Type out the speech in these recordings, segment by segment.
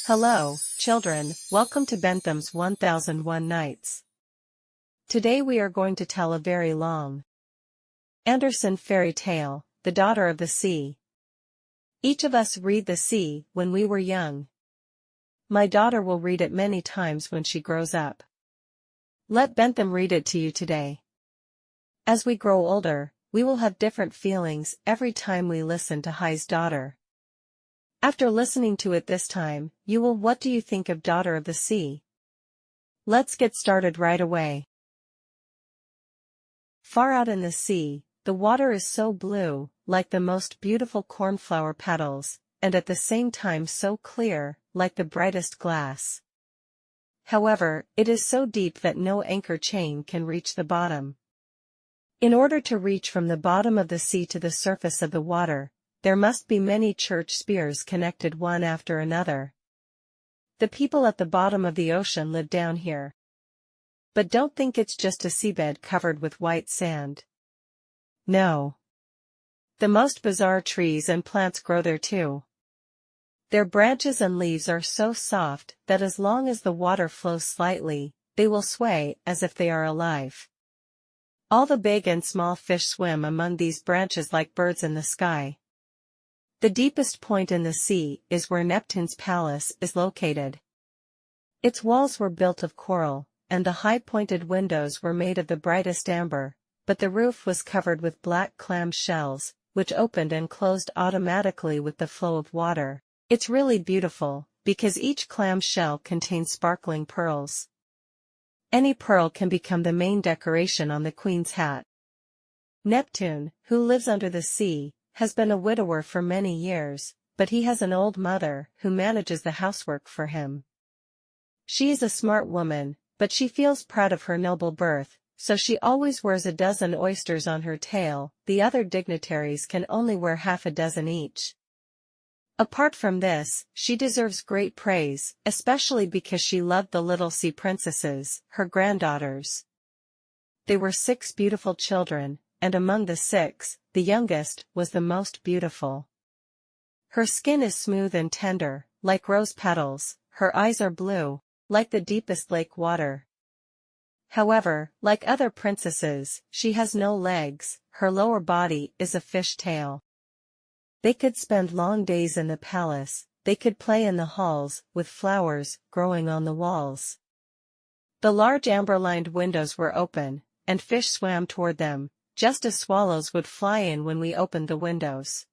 Hello, children, welcome to Bentham's 1001 Nights. Today we are going to tell a very long Andersen fairy tale, The Daughter of the Sea. Each of us read the sea when we were young. My daughter will read it many times when she grows up. Let Bentham read it to you today. As we grow older, we will have different feelings every time we listen to Hi's daughter. After listening to it this time, what do you think of Daughter of the Sea? Let's get started right away. Far out in the sea, the water is so blue, like the most beautiful cornflower petals, and at the same time so clear, like the brightest glass. However, it is so deep that no anchor chain can reach the bottom. In order to reach from the bottom of the sea to the surface of the water, there must be many church spires connected one after another. The people at the bottom of the ocean live down here. But don't think it's just a seabed covered with white sand. No. The most bizarre trees and plants grow there too. Their branches and leaves are so soft that as long as the water flows slightly, they will sway as if they are alive. All the big and small fish swim among these branches like birds in the sky. The deepest point in the sea is where Neptune's palace is located. Its walls were built of coral, and the high-pointed windows were made of the brightest amber, but the roof was covered with black clam shells, which opened and closed automatically with the flow of water. It's really beautiful, because each clam shell contains sparkling pearls. Any pearl can become the main decoration on the queen's hat. Neptune, who lives under the sea, has been a widower for many years, but he has an old mother who manages the housework for him. She is a smart woman, but she feels proud of her noble birth, so she always wears a dozen oysters on her tail. The other dignitaries can only wear half a dozen each. Apart from this, she deserves great praise, especially because she loved the little sea princesses, her granddaughters. They were 6 beautiful children, and among the 6, the youngest was the most beautiful. Her skin is smooth and tender, like rose petals, her eyes are blue, like the deepest lake water. However, like other princesses, she has no legs, her lower body is a fish tail. They could spend long days in the palace, they could play in the halls, with flowers growing on the walls. The large amber-lined windows were open, and fish swam toward them, just as swallows would fly in when we opened the windows.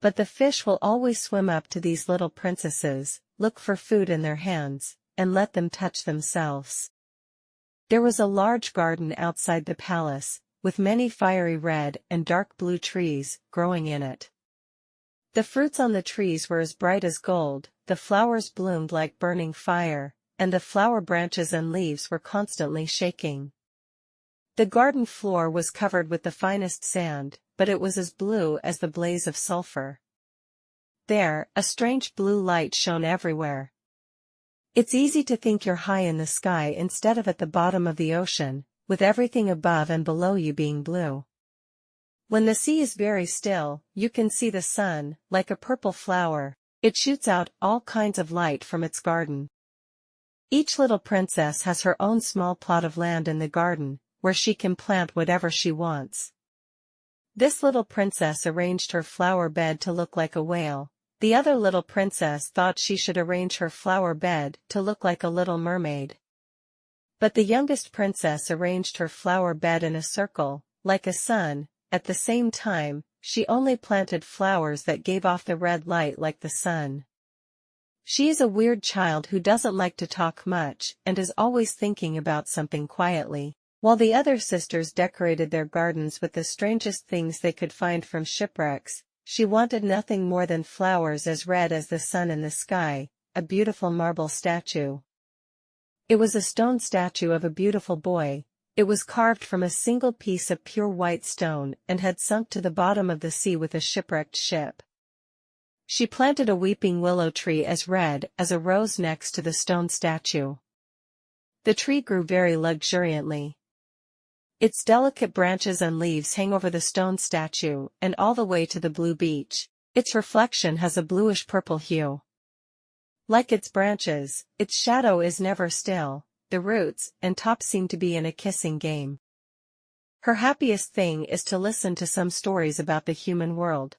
But the fish will always swim up to these little princesses, look for food in their hands, and let them touch themselves. There was a large garden outside the palace, with many fiery red and dark blue trees growing in it. The fruits on the trees were as bright as gold, the flowers bloomed like burning fire, and the flower branches and leaves were constantly shaking. The garden floor was covered with the finest sand, but it was as blue as the blaze of sulfur. There, a strange blue light shone everywhere. It's easy to think you're high in the sky instead of at the bottom of the ocean, with everything above and below you being blue. When the sea is very still, you can see the sun, like a purple flower. It shoots out all kinds of light from its garden. Each little princess has her own small plot of land in the garden, where she can plant whatever she wants. This little princess arranged her flower bed to look like a whale. The other little princess thought she should arrange her flower bed to look like a little mermaid. But the youngest princess arranged her flower bed in a circle, like a sun. At the same time, she only planted flowers that gave off the red light like the sun. She is a weird child who doesn't like to talk much and is always thinking about something quietly. While the other sisters decorated their gardens with the strangest things they could find from shipwrecks, she wanted nothing more than flowers as red as the sun in the sky, a beautiful marble statue. It was a stone statue of a beautiful boy. It was carved from a single piece of pure white stone and had sunk to the bottom of the sea with a shipwrecked ship. She planted a weeping willow tree as red as a rose next to the stone statue. The tree grew very luxuriantly. Its delicate branches and leaves hang over the stone statue and all the way to the blue beach. Its reflection has a bluish-purple hue. Like its branches, its shadow is never still, the roots and top seem to be in a kissing game. Her happiest thing is to listen to some stories about the human world.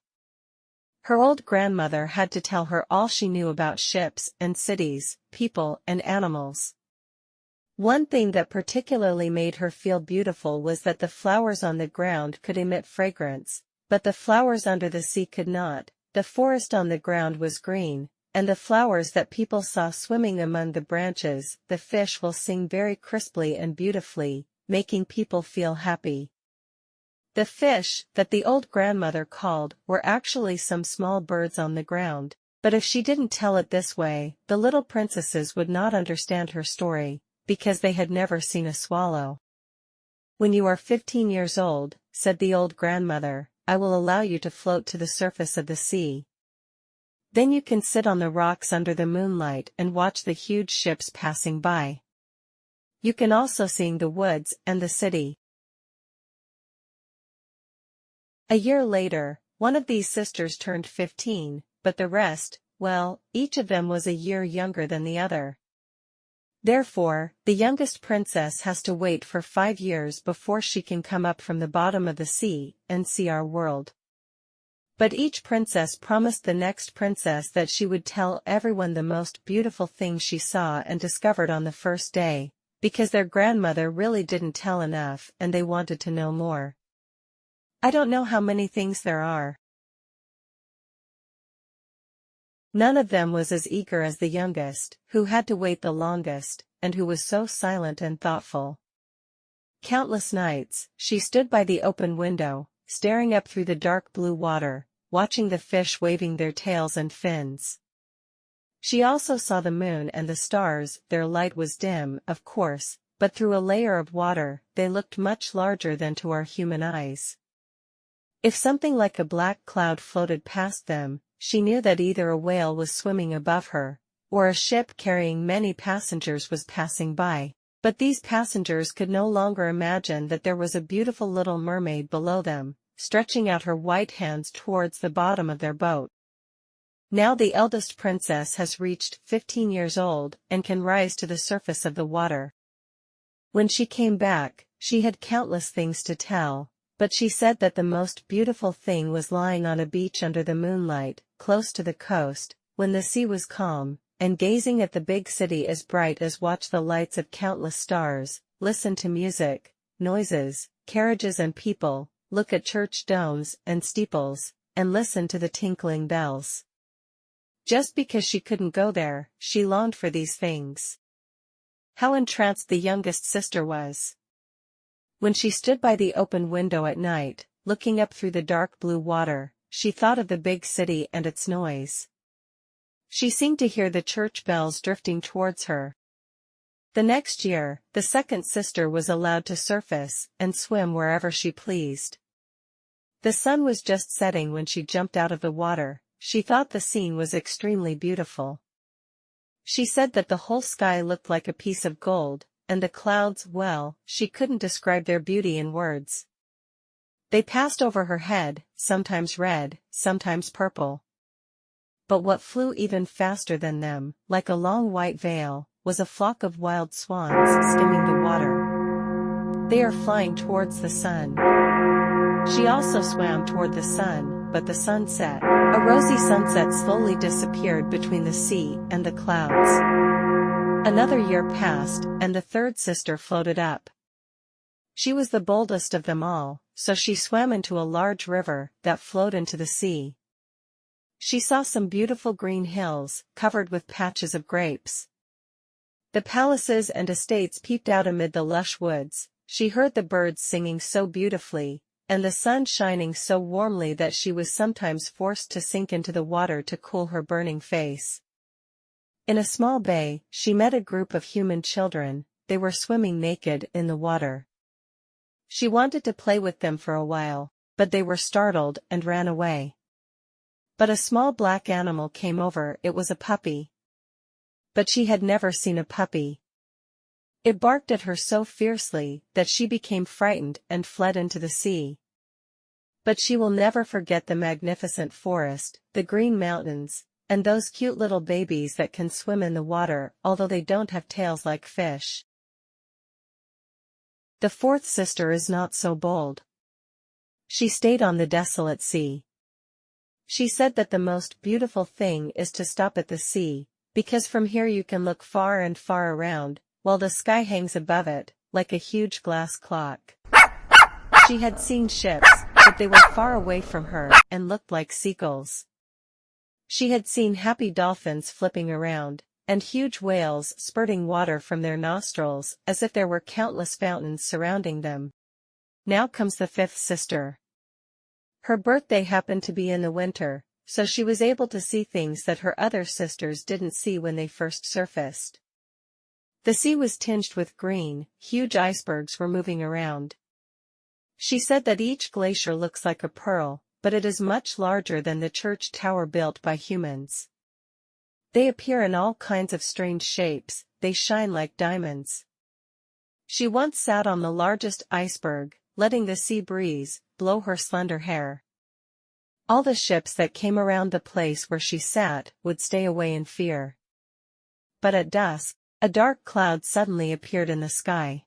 Her old grandmother had to tell her all she knew about ships and cities, people and animals. One thing that particularly made her feel beautiful was that the flowers on the ground could emit fragrance, but the flowers under the sea could not. The forest on the ground was green, and the flowers that people saw swimming among the branches, the fish will sing very crisply and beautifully, making people feel happy. The fish, that the old grandmother called, were actually some small birds on the ground, but if she didn't tell it this way, the little princesses would not understand her story, because they had never seen a swallow. "When you are 15 years old," said the old grandmother, "I will allow you to float to the surface of the sea. Then you can sit on the rocks under the moonlight and watch the huge ships passing by. You can also see the woods and the city." A year later, one of these sisters turned 15, but the rest, well, each of them was a year younger than the other. Therefore, the youngest princess has to wait for 5 years before she can come up from the bottom of the sea and see our world. But each princess promised the next princess that she would tell everyone the most beautiful thing she saw and discovered on the first day, because their grandmother really didn't tell enough and they wanted to know more. I don't know how many things there are. None of them was as eager as the youngest, who had to wait the longest, and who was so silent and thoughtful. Countless nights, she stood by the open window, staring up through the dark blue water, watching the fish waving their tails and fins. She also saw the moon and the stars. Their light was dim, of course, but through a layer of water, they looked much larger than to our human eyes. If something like a black cloud floated past them, she knew that either a whale was swimming above her, or a ship carrying many passengers was passing by, but these passengers could no longer imagine that there was a beautiful little mermaid below them, stretching out her white hands towards the bottom of their boat. Now the eldest princess has reached 15 years old and can rise to the surface of the water. When she came back, she had countless things to tell, but she said that the most beautiful thing was lying on a beach under the moonlight, close to the coast, when the sea was calm, and gazing at the big city as bright as watch the lights of countless stars, listen to music, noises, carriages and people, look at church domes and steeples, and listen to the tinkling bells. Just because she couldn't go there, she longed for these things. How entranced the youngest sister was! When she stood by the open window at night, looking up through the dark blue water, she thought of the big city and its noise. She seemed to hear the church bells drifting towards her. The next year, the second sister was allowed to surface and swim wherever she pleased. The sun was just setting when she jumped out of the water. She thought the scene was extremely beautiful. She said that the whole sky looked like a piece of gold, and the clouds, well, she couldn't describe their beauty in words. They passed over her head, sometimes red, sometimes purple. But what flew even faster than them, like a long white veil, was a flock of wild swans skimming the water. They are flying towards the sun. She also swam toward the sun, but the sun set. A rosy sunset slowly disappeared between the sea and the clouds. Another year passed, and the third sister floated up. She was the boldest of them all, so she swam into a large river that flowed into the sea. She saw some beautiful green hills, covered with patches of grapes. The palaces and estates peeped out amid the lush woods. She heard the birds singing so beautifully, and the sun shining so warmly that she was sometimes forced to sink into the water to cool her burning face. In a small bay, she met a group of human children. They were swimming naked in the water. She wanted to play with them for a while, but they were startled and ran away. But a small black animal came over. It was a puppy. But she had never seen a puppy. It barked at her so fiercely that she became frightened and fled into the sea. But she will never forget the magnificent forest, the green mountains, and those cute little babies that can swim in the water although they don't have tails like fish. The fourth sister is not so bold. She stayed on the desolate sea. She said that the most beautiful thing is to stop at the sea, because from here you can look far and far around, while the sky hangs above it, like a huge glass clock. She had seen ships, but they were far away from her and looked like seagulls. She had seen happy dolphins flipping around, and huge whales spurting water from their nostrils as if there were countless fountains surrounding them. Now comes the fifth sister. Her birthday happened to be in the winter, so she was able to see things that her other sisters didn't see when they first surfaced. The sea was tinged with green, huge icebergs were moving around. She said that each glacier looks like a pearl, but it is much larger than the church tower built by humans. They appear in all kinds of strange shapes, they shine like diamonds. She once sat on the largest iceberg, letting the sea breeze blow her slender hair. All the ships that came around the place where she sat would stay away in fear. But at dusk, a dark cloud suddenly appeared in the sky.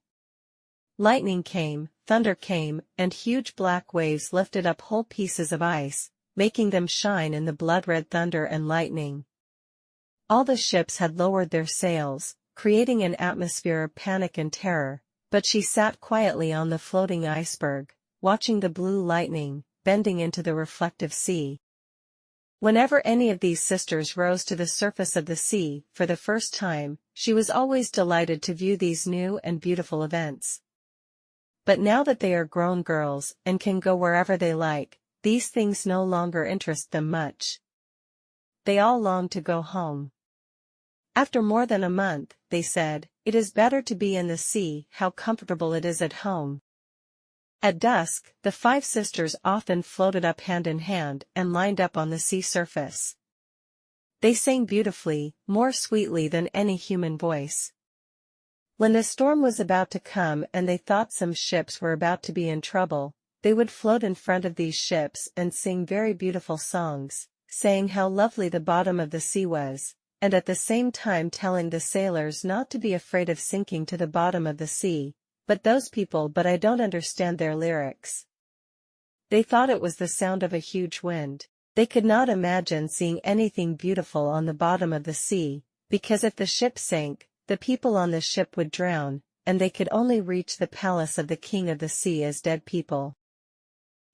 Lightning came, thunder came, and huge black waves lifted up whole pieces of ice, making them shine in the blood-red thunder and lightning. All the ships had lowered their sails, creating an atmosphere of panic and terror, but she sat quietly on the floating iceberg, watching the blue lightning, bending into the reflective sea. Whenever any of these sisters rose to the surface of the sea for the first time, she was always delighted to view these new and beautiful events. But now that they are grown girls and can go wherever they like, these things no longer interest them much. They all long to go home. After more than a month, they said, "It is better to be in the sea, how comfortable it is at home." At dusk, the five sisters often floated up hand in hand and lined up on the sea surface. They sang beautifully, more sweetly than any human voice. When the storm was about to come and they thought some ships were about to be in trouble, they would float in front of these ships and sing very beautiful songs, saying how lovely the bottom of the sea was, and at the same time telling the sailors not to be afraid of sinking to the bottom of the sea. But I don't understand their lyrics. They thought it was the sound of a huge wind. They could not imagine seeing anything beautiful on the bottom of the sea, because if the ship sank, the people on the ship would drown, and they could only reach the palace of the king of the sea as dead people.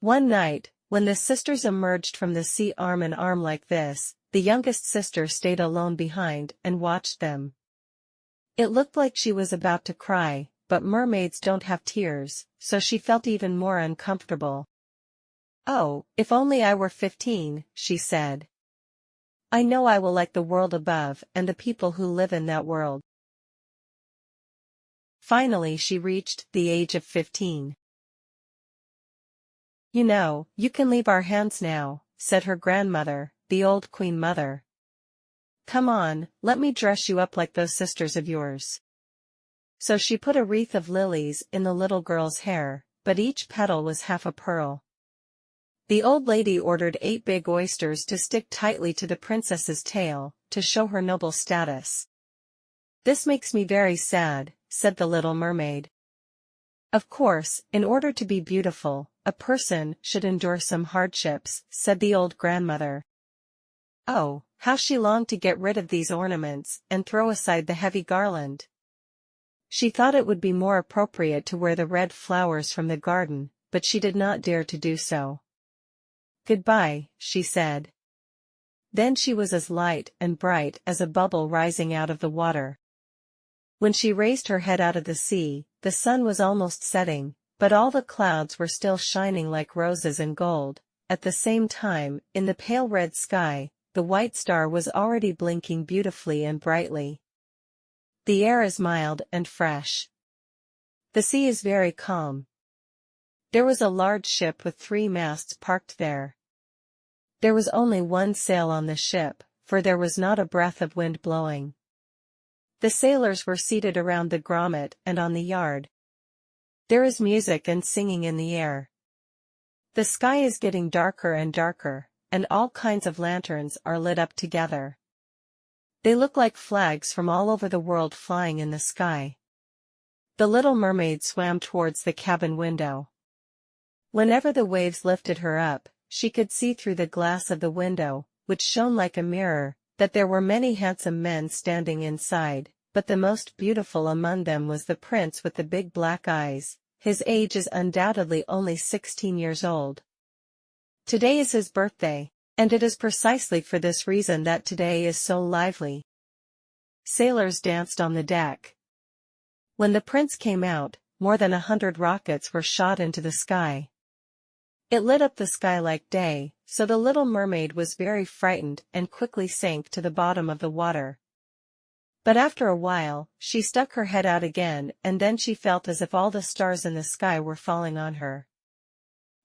One night, when the sisters emerged from the sea arm in arm like this, the youngest sister stayed alone behind and watched them. It looked like she was about to cry, but mermaids don't have tears, so she felt even more uncomfortable. "Oh, if only I were 15, she said. "I know I will like the world above and the people who live in that world." Finally she reached the age of 15. "You know, you can leave our hands now," said her grandmother, the old Queen Mother. "Come on, let me dress you up like those sisters of yours." So she put a wreath of lilies in the little girl's hair, but each petal was half a pearl. The old lady ordered 8 big oysters to stick tightly to the princess's tail, to show her noble status. "This makes me very sad," said the little mermaid. "Of course, in order to be beautiful, a person should endure some hardships," said the old grandmother. Oh, how she longed to get rid of these ornaments and throw aside the heavy garland. She thought it would be more appropriate to wear the red flowers from the garden, but she did not dare to do so. "Goodbye," she said. Then she was as light and bright as a bubble rising out of the water. When she raised her head out of the sea, the sun was almost setting, but all the clouds were still shining like roses and gold. At the same time, in the pale red sky, the white star was already blinking beautifully and brightly. The air is mild and fresh. The sea is very calm. There was a large ship with 3 masts parked there. There was only one sail on the ship, for there was not a breath of wind blowing. The sailors were seated around the grommet and on the yard. There is music and singing in the air. The sky is getting darker and darker, and all kinds of lanterns are lit up together. They look like flags from all over the world flying in the sky. The little mermaid swam towards the cabin window. Whenever the waves lifted her up, she could see through the glass of the window, which shone like a mirror, that there were many handsome men standing inside, but the most beautiful among them was the prince with the big black eyes. His age is undoubtedly only 16 years old. Today is his birthday, and it is precisely for this reason that today is so lively. Sailors danced on the deck. When the prince came out, more than 100 rockets were shot into the sky. It lit up the sky like day, so the little mermaid was very frightened and quickly sank to the bottom of the water. But after a while, she stuck her head out again, and then she felt as if all the stars in the sky were falling on her.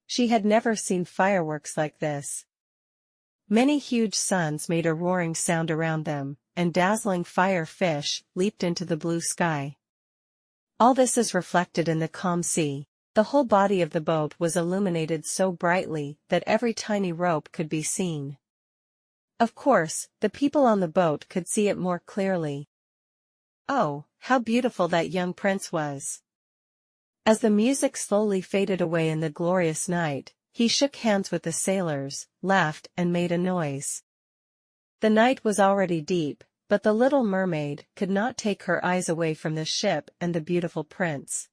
She had never seen fireworks like this. Many huge suns made a roaring sound around them, and dazzling fire fish leaped into the blue sky. All this is reflected in the calm sea. The whole body of the boat was illuminated so brightly that every tiny rope could be seen. Of course, the people on the boat could see it more clearly. Oh, how beautiful that young prince was! As the music slowly faded away in the glorious night, he shook hands with the sailors, laughed and made a noise. The night was already deep, but the little mermaid could not take her eyes away from the ship and the beautiful prince.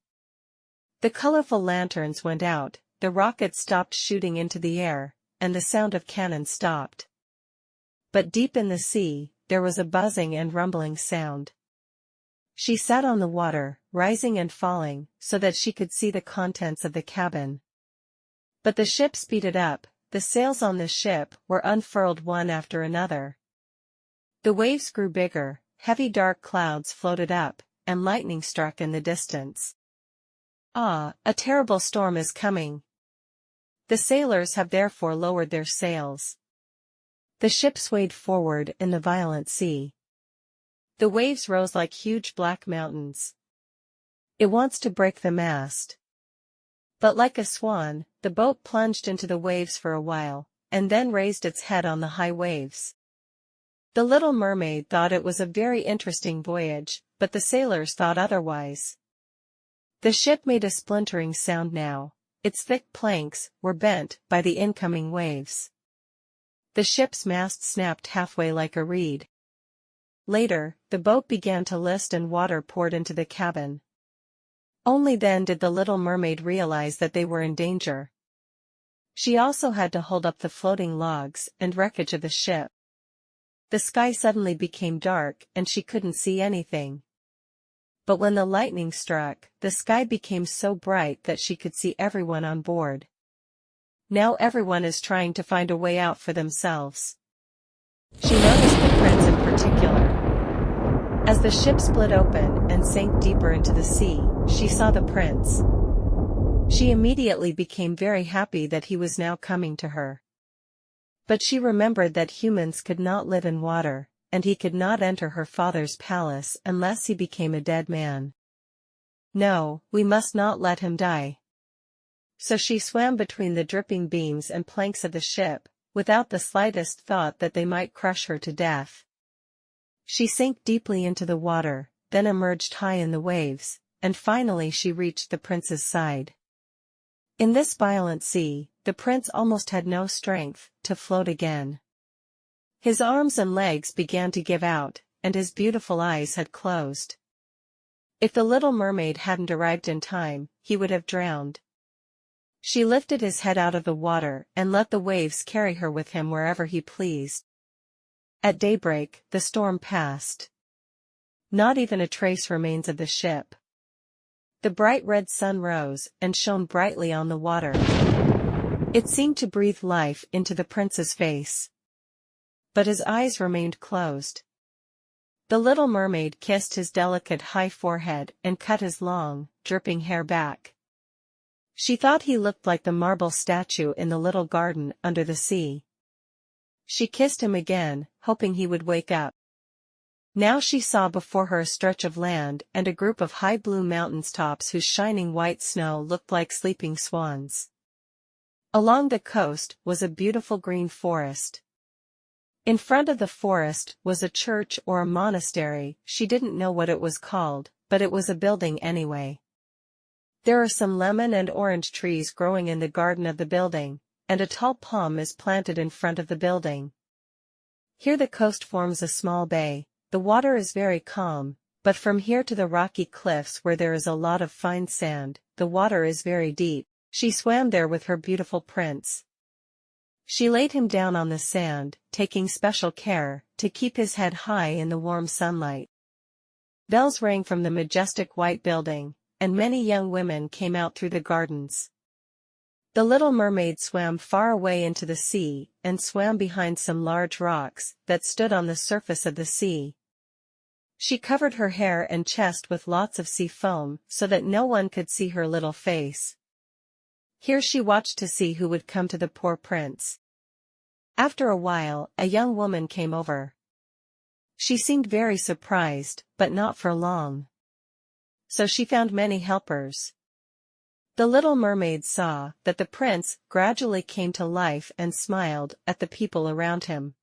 The colorful lanterns went out, the rockets stopped shooting into the air, and the sound of cannon stopped. But deep in the sea, there was a buzzing and rumbling sound. She sat on the water, rising and falling, so that she could see the contents of the cabin. But the ship speeded up, the sails on the ship were unfurled one after another. The waves grew bigger, heavy dark clouds floated up, and lightning struck in the distance. Ah, a terrible storm is coming. The sailors have therefore lowered their sails. The ship swayed forward in the violent sea. The waves rose like huge black mountains. It wants to break the mast. But like a swan, the boat plunged into the waves for a while, and then raised its head on the high waves. The little mermaid thought it was a very interesting voyage, but the sailors thought otherwise. The ship made a splintering sound now. Its thick planks were bent by the incoming waves. The ship's mast snapped halfway like a reed. Later, the boat began to list and water poured into the cabin. Only then did the little mermaid realize that they were in danger. She also had to hold up the floating logs and wreckage of the ship. The sky suddenly became dark and she couldn't see anything. But when the lightning struck, the sky became so bright that she could see everyone on board. Now everyone is trying to find a way out for themselves. She noticed the prince in particular. As the ship split open and sank deeper into the sea, she saw the prince. She immediately became very happy that he was now coming to her. But she remembered that humans could not live in water, and he could not enter her father's palace unless he became a dead man. No, we must not let him die. So she swam between the dripping beams and planks of the ship, without the slightest thought that they might crush her to death. She sank deeply into the water, then emerged high in the waves, and finally she reached the prince's side. In this violent sea, the prince almost had no strength to float again. His arms and legs began to give out, and his beautiful eyes had closed. If the little mermaid hadn't arrived in time, he would have drowned. She lifted his head out of the water and let the waves carry her with him wherever he pleased. At daybreak, the storm passed. Not even a trace remains of the ship. The bright red sun rose and shone brightly on the water. It seemed to breathe life into the prince's face. But his eyes remained closed. The little mermaid kissed his delicate high forehead and cut his long, dripping hair back. She thought he looked like the marble statue in the little garden under the sea. She kissed him again, hoping he would wake up. Now she saw before her a stretch of land and a group of high blue mountain tops whose shining white snow looked like sleeping swans. Along the coast was a beautiful green forest. In front of the forest was a church or a monastery. She didn't know what it was called, but it was a building anyway. There are some lemon and orange trees growing in the garden of the building, and a tall palm is planted in front of the building. Here the coast forms a small bay. The water is very calm, but from here to the rocky cliffs where there is a lot of fine sand, the water is very deep. She swam there with her beautiful prince. She laid him down on the sand, taking special care to keep his head high in the warm sunlight. Bells rang from the majestic white building, and many young women came out through the gardens. The little mermaid swam far away into the sea, and swam behind some large rocks that stood on the surface of the sea. She covered her hair and chest with lots of sea foam so that no one could see her little face. Here she watched to see who would come to the poor prince. After a while, a young woman came over. She seemed very surprised, but not for long. So she found many helpers. The little mermaid saw that the prince gradually came to life and smiled at the people around him.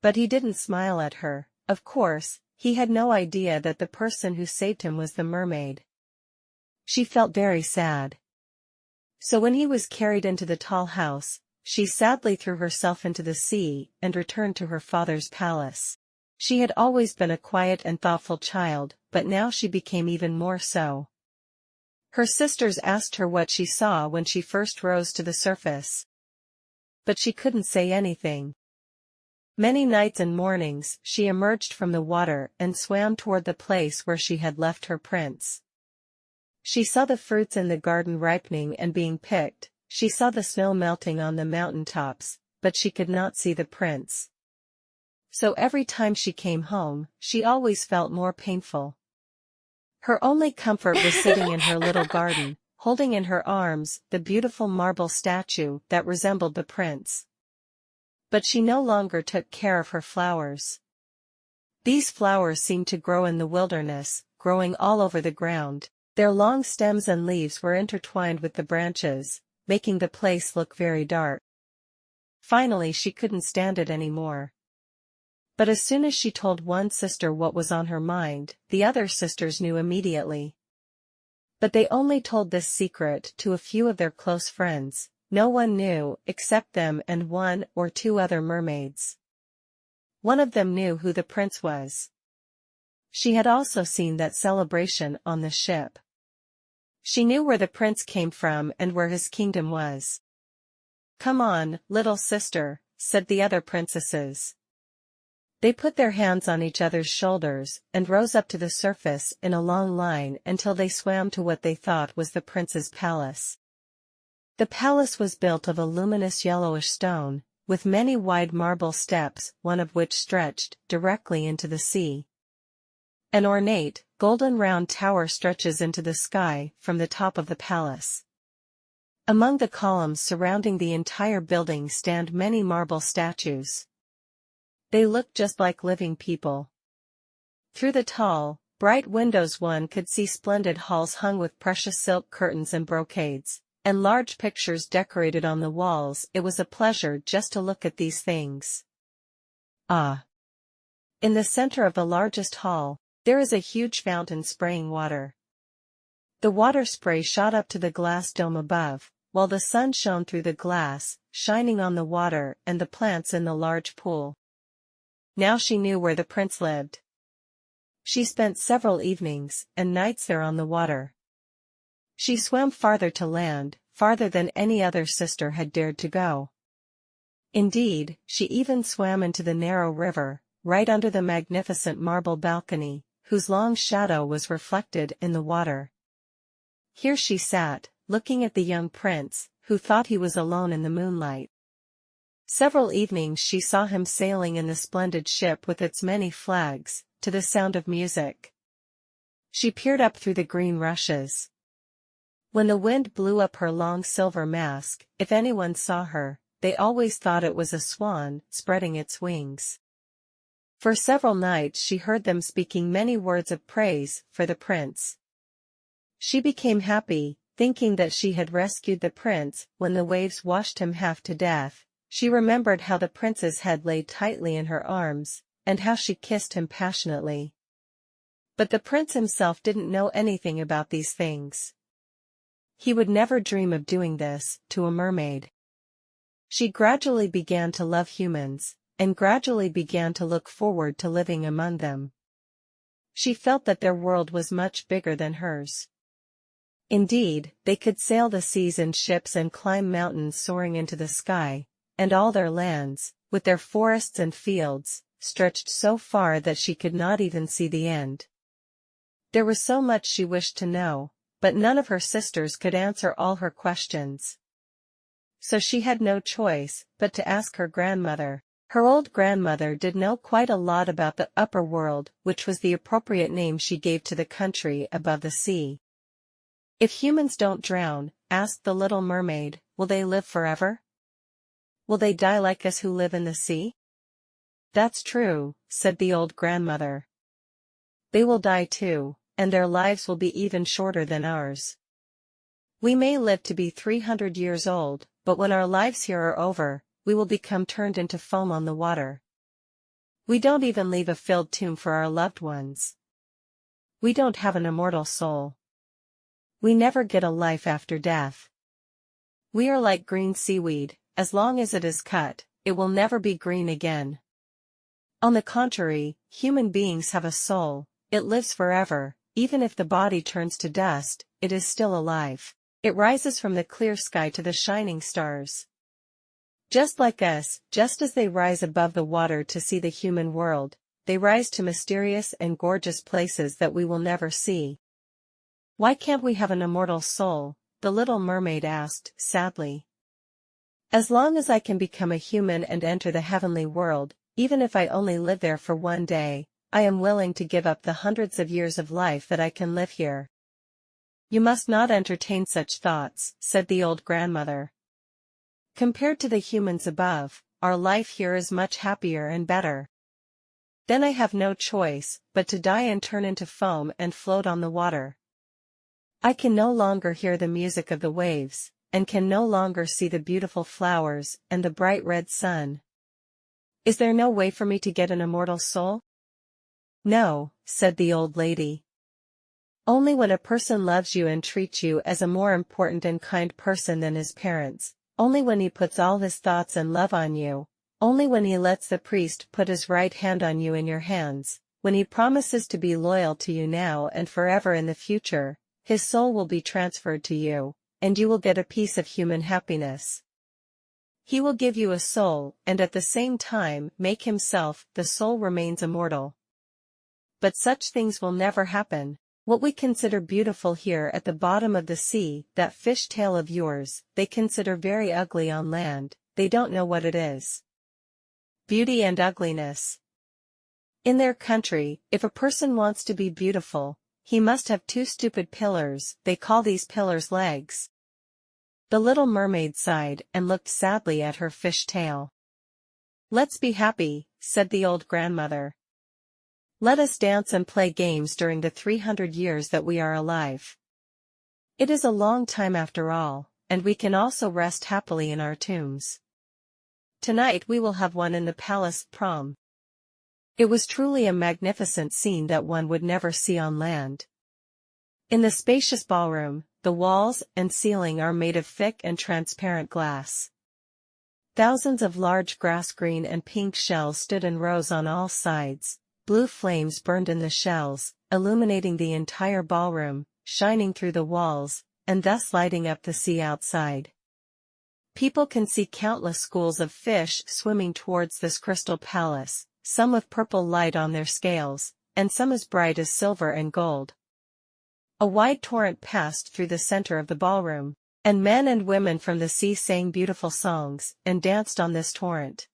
But he didn't smile at her. Of course, he had no idea that the person who saved him was the mermaid. She felt very sad. So when he was carried into the tall house, she sadly threw herself into the sea and returned to her father's palace. She had always been a quiet and thoughtful child, but now she became even more so. Her sisters asked her what she saw when she first rose to the surface. But she couldn't say anything. Many nights and mornings she emerged from the water and swam toward the place where she had left her prince. She saw the fruits in the garden ripening and being picked. She saw the snow melting on the mountain tops, but she could not see the prince. So every time she came home, she always felt more painful. Her only comfort was sitting in her little garden, holding in her arms the beautiful marble statue that resembled the prince. But she no longer took care of her flowers. These flowers seemed to grow in the wilderness, growing all over the ground. Their long stems and leaves were intertwined with the branches, making the place look very dark. Finally she couldn't stand it anymore. But as soon as she told one sister what was on her mind, the other sisters knew immediately. But they only told this secret to a few of their close friends. No one knew except them and one or two other mermaids. One of them knew who the prince was. She had also seen that celebration on the ship. She knew where the prince came from and where his kingdom was. "Come on, little sister," said the other princesses. They put their hands on each other's shoulders and rose up to the surface in a long line until they swam to what they thought was the prince's palace. The palace was built of a luminous yellowish stone, with many wide marble steps, one of which stretched directly into the sea. An ornate, golden round tower stretches into the sky from the top of the palace. Among the columns surrounding the entire building stand many marble statues. They look just like living people. Through the tall, bright windows one could see splendid halls hung with precious silk curtains and brocades, and large pictures decorated on the walls. It was a pleasure just to look at these things. Ah! In the center of the largest hall, there is a huge fountain spraying water. The water spray shot up to the glass dome above, while the sun shone through the glass, shining on the water and the plants in the large pool. Now she knew where the prince lived. She spent several evenings and nights there on the water. She swam farther to land, farther than any other sister had dared to go. Indeed, she even swam into the narrow river, right under the magnificent marble balcony, whose long shadow was reflected in the water. Here she sat, looking at the young prince, who thought he was alone in the moonlight. Several evenings she saw him sailing in the splendid ship with its many flags, to the sound of music. She peered up through the green rushes. When the wind blew up her long silver mask, if anyone saw her, they always thought it was a swan spreading its wings. For several nights she heard them speaking many words of praise for the prince. She became happy, thinking that she had rescued the prince when the waves washed him half to death. She remembered how the prince's head lay tightly in her arms, and how she kissed him passionately. But the prince himself didn't know anything about these things. He would never dream of doing this to a mermaid. She gradually began to love humans, and gradually began to look forward to living among them. She felt that their world was much bigger than hers. Indeed, they could sail the seas in ships and climb mountains soaring into the sky, and all their lands, with their forests and fields, stretched so far that she could not even see the end. There was so much she wished to know, but none of her sisters could answer all her questions. So she had no choice but to ask her grandmother. Her old grandmother did know quite a lot about the upper world, which was the appropriate name she gave to the country above the sea. "If humans don't drown," asked the little mermaid, "will they live forever? Will they die like us who live in the sea?" "That's true," said the old grandmother. "They will die too, and their lives will be even shorter than ours. We may live to be 300 years old, but when our lives here are over, we will become turned into foam on the water. We don't even leave a filled tomb for our loved ones. We don't have an immortal soul. We never get a life after death. We are like green seaweed, as long as it is cut, it will never be green again. On the contrary, human beings have a soul, it lives forever, even if the body turns to dust, it is still alive. It rises from the clear sky to the shining stars. Just like us, just as they rise above the water to see the human world, they rise to mysterious and gorgeous places that we will never see." "Why can't we have an immortal soul?" the little mermaid asked, sadly. "As long as I can become a human and enter the heavenly world, even if I only live there for one day, I am willing to give up the hundreds of years of life that I can live here." "You must not entertain such thoughts," said the old grandmother. "Compared to the humans above, our life here is much happier and better. Then I have no choice but to die and turn into foam and float on the water. I can no longer hear the music of the waves, and can no longer see the beautiful flowers and the bright red sun. Is there no way for me to get an immortal soul?" "No," said the old lady. "Only when a person loves you and treats you as a more important and kind person than his parents, only when he puts all his thoughts and love on you, only when he lets the priest put his right hand on you in your hands, when he promises to be loyal to you now and forever in the future, his soul will be transferred to you, and you will get a piece of human happiness. He will give you a soul and at the same time make himself, the soul remains immortal. But such things will never happen. What we consider beautiful here at the bottom of the sea, that fish tail of yours, they consider very ugly on land, they don't know what it is. Beauty and ugliness. In their country, if a person wants to be beautiful, he must have two stupid pillars, they call these pillars legs." The little mermaid sighed and looked sadly at her fish tail. "Let's be happy," said the old grandmother. "Let us dance and play games during the 300 years that we are alive. It is a long time after all, and we can also rest happily in our tombs. Tonight we will have one in the palace prom." It was truly a magnificent scene that one would never see on land. In the spacious ballroom, the walls and ceiling are made of thick and transparent glass. Thousands of large grass green and pink shells stood in rows on all sides. Blue flames burned in the shells, illuminating the entire ballroom, shining through the walls, and thus lighting up the sea outside. People can see countless schools of fish swimming towards this crystal palace, some with purple light on their scales, and some as bright as silver and gold. A wide torrent passed through the center of the ballroom, and men and women from the sea sang beautiful songs and danced on this torrent.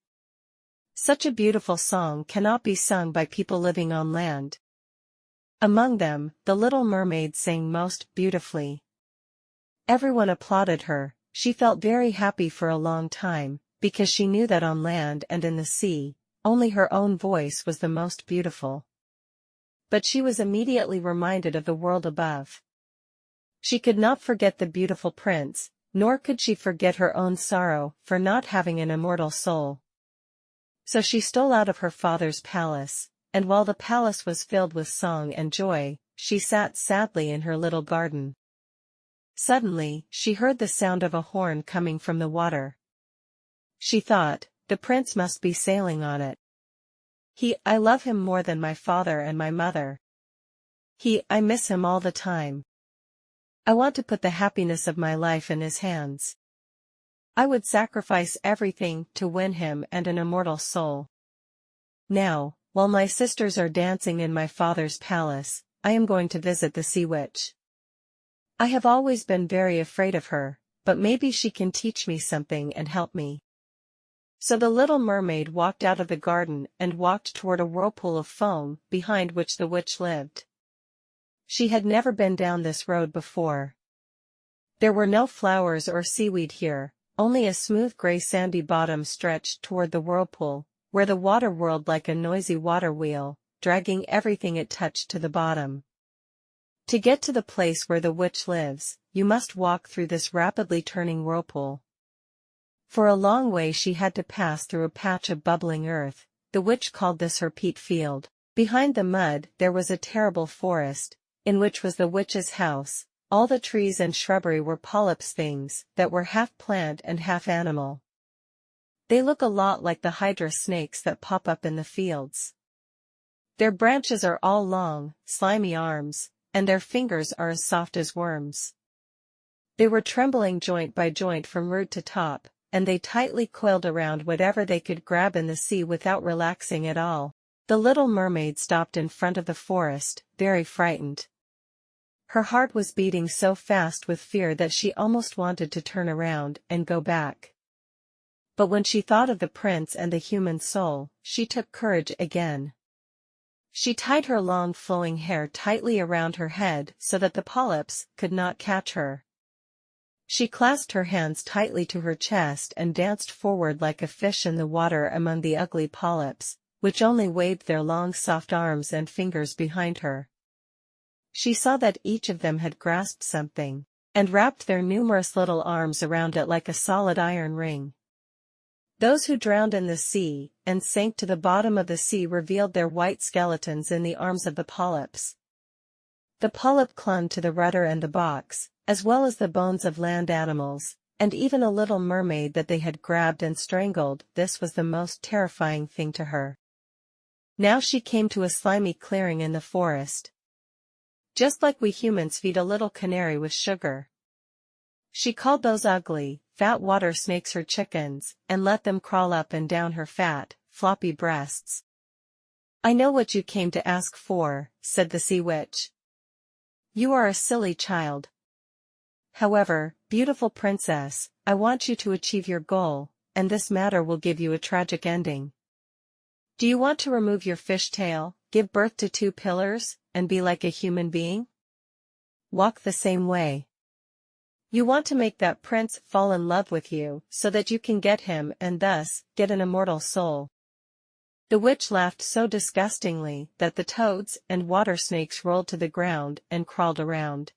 Such a beautiful song cannot be sung by people living on land. Among them, the little mermaid sang most beautifully. Everyone applauded her. She felt very happy for a long time, because she knew that on land and in the sea, only her own voice was the most beautiful. But she was immediately reminded of the world above. She could not forget the beautiful prince, nor could she forget her own sorrow for not having an immortal soul. So she stole out of her father's palace, and while the palace was filled with song and joy, she sat sadly in her little garden. Suddenly, she heard the sound of a horn coming from the water. She thought, the prince must be sailing on it. I love him more than my father and my mother. I miss him all the time. I want to put the happiness of my life in his hands. I would sacrifice everything to win him and an immortal soul. Now, while my sisters are dancing in my father's palace, I am going to visit the sea witch. I have always been very afraid of her, but maybe she can teach me something and help me. So the little mermaid walked out of the garden and walked toward a whirlpool of foam behind which the witch lived. She had never been down this road before. There were no flowers or seaweed here, only a smooth gray sandy bottom stretched toward the whirlpool, where the water whirled like a noisy water wheel, dragging everything it touched to the bottom. To get to the place where the witch lives, you must walk through this rapidly turning whirlpool. For a long way she had to pass through a patch of bubbling earth. The witch called this her peat field. Behind the mud there was a terrible forest, in which was the witch's house. All the trees and shrubbery were polyps, things that were half plant and half animal. They look a lot like the hydra snakes that pop up in the fields. Their branches are all long, slimy arms, and their fingers are as soft as worms. They were trembling joint by joint from root to top, and they tightly coiled around whatever they could grab in the sea without relaxing at all. The little mermaid stopped in front of the forest, very frightened. Her heart was beating so fast with fear that she almost wanted to turn around and go back. But when she thought of the prince and the human soul, she took courage again. She tied her long flowing hair tightly around her head so that the polyps could not catch her. She clasped her hands tightly to her chest and danced forward like a fish in the water among the ugly polyps, which only waved their long soft arms and fingers behind her. She saw that each of them had grasped something, and wrapped their numerous little arms around it like a solid iron ring. Those who drowned in the sea, and sank to the bottom of the sea, revealed their white skeletons in the arms of the polyps. The polyp clung to the rudder and the box, as well as the bones of land animals, and even a little mermaid that they had grabbed and strangled. This was the most terrifying thing to her. Now she came to a slimy clearing in the forest. Just like we humans feed a little canary with sugar. She called those ugly, fat water snakes her chickens, and let them crawl up and down her fat, floppy breasts. "I know what you came to ask for," said the sea witch. "You are a silly child. However, beautiful princess, I want you to achieve your goal, and this matter will give you a tragic ending. Do you want to remove your fishtail, give birth to 2 pillars, and be like a human being? Walk the same way. You want to make that prince fall in love with you so that you can get him and thus get an immortal soul." The witch laughed so disgustingly that the toads and water snakes rolled to the ground and crawled around.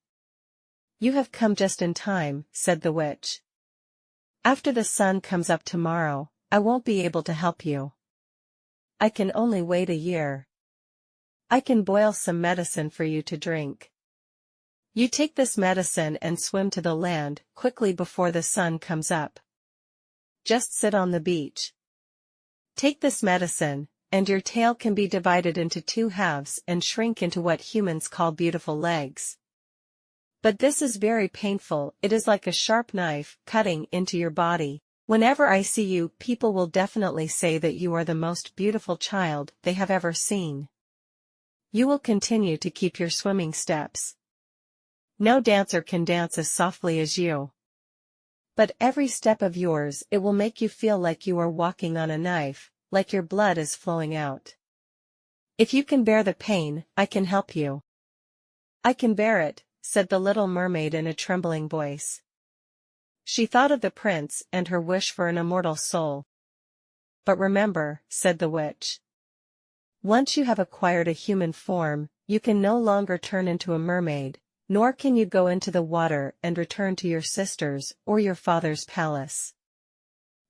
"You have come just in time," said the witch. "After the sun comes up tomorrow, I won't be able to help you. I can only wait a year. I can boil some medicine for you to drink. You take this medicine and swim to the land quickly before the sun comes up. Just sit on the beach. Take this medicine, and your tail can be divided into 2 halves and shrink into what humans call beautiful legs. But this is very painful. It is like a sharp knife cutting into your body. Whenever I see you, people will definitely say that you are the most beautiful child they have ever seen. You will continue to keep your swimming steps. No dancer can dance as softly as you. But every step of yours, it will make you feel like you are walking on a knife, like your blood is flowing out. If you can bear the pain, I can help you." "I can bear it," said the little mermaid in a trembling voice. She thought of the prince and her wish for an immortal soul. "But remember," said the witch, "once you have acquired a human form, you can no longer turn into a mermaid, nor can you go into the water and return to your sisters or your father's palace.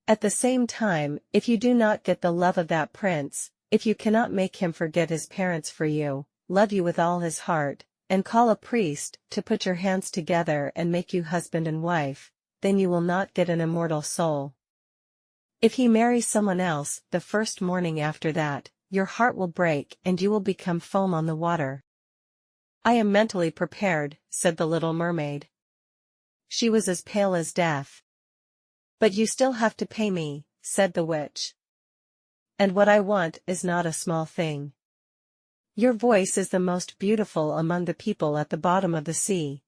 At the same time, if you do not get the love of that prince, if you cannot make him forget his parents for you, love you with all his heart, and call a priest to put your hands together and make you husband and wife, then you will not get an immortal soul. If he marries someone else the first morning after that, your heart will break and you will become foam on the water. I am mentally prepared, said the little mermaid. She was as pale as death. But you still have to pay me, said the witch. And what I want is not a small thing. Your voice is the most beautiful among the people at the bottom of the sea.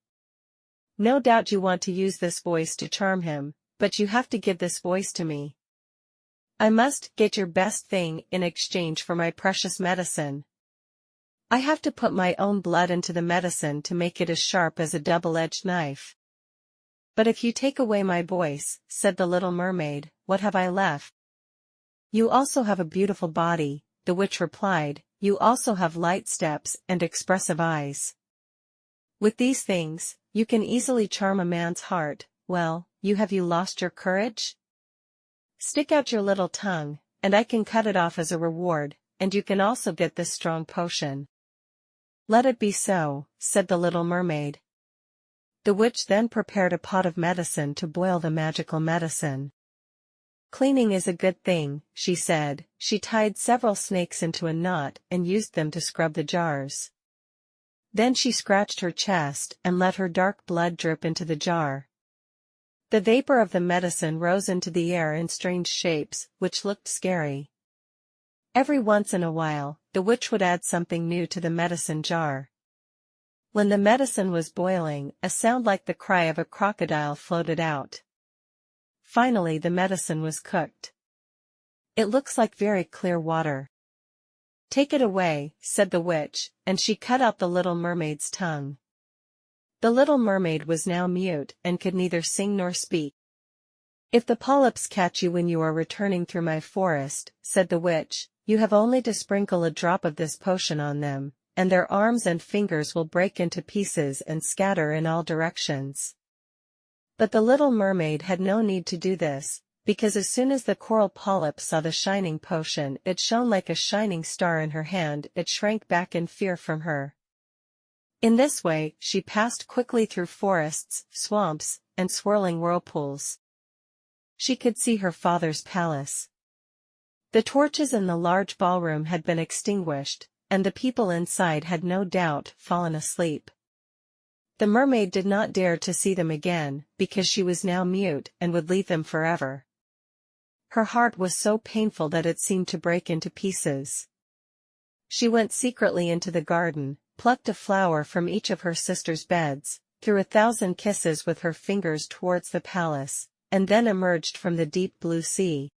No doubt you want to use this voice to charm him, but you have to give this voice to me. I must get your best thing in exchange for my precious medicine. I have to put my own blood into the medicine to make it as sharp as a double-edged knife. But if you take away my voice, said the little mermaid, what have I left? You also have a beautiful body, the witch replied, you also have light steps and expressive eyes. With these things, you can easily charm a man's heart. Well, have you lost your courage? Stick out your little tongue, and I can cut it off as a reward, and you can also get this strong potion. Let it be so, said the little mermaid. The witch then prepared a pot of medicine to boil the magical medicine. Cleaning is a good thing, she said. She tied several snakes into a knot and used them to scrub the jars. Then she scratched her chest and let her dark blood drip into the jar. The vapor of the medicine rose into the air in strange shapes, which looked scary. Every once in a while, the witch would add something new to the medicine jar. When the medicine was boiling, a sound like the cry of a crocodile floated out. Finally the medicine was cooked. It looks like very clear water. Take it away, said the witch, and she cut out the little mermaid's tongue. The little mermaid was now mute and could neither sing nor speak. If the polyps catch you when you are returning through my forest, said the witch, you have only to sprinkle a drop of this potion on them, and their arms and fingers will break into pieces and scatter in all directions. But the little mermaid had no need to do this, because as soon as the coral polyp saw the shining potion, it shone like a shining star in her hand. It shrank back in fear from her. In this way, she passed quickly through forests, swamps, and swirling whirlpools. She could see her father's palace. The torches in the large ballroom had been extinguished, and the people inside had no doubt fallen asleep. The mermaid did not dare to see them again, because she was now mute and would leave them forever. Her heart was so painful that it seemed to break into pieces. She went secretly into the garden, plucked a flower from each of her sisters' beds, threw 1,000 kisses with her fingers towards the palace, and then emerged from the deep blue sea.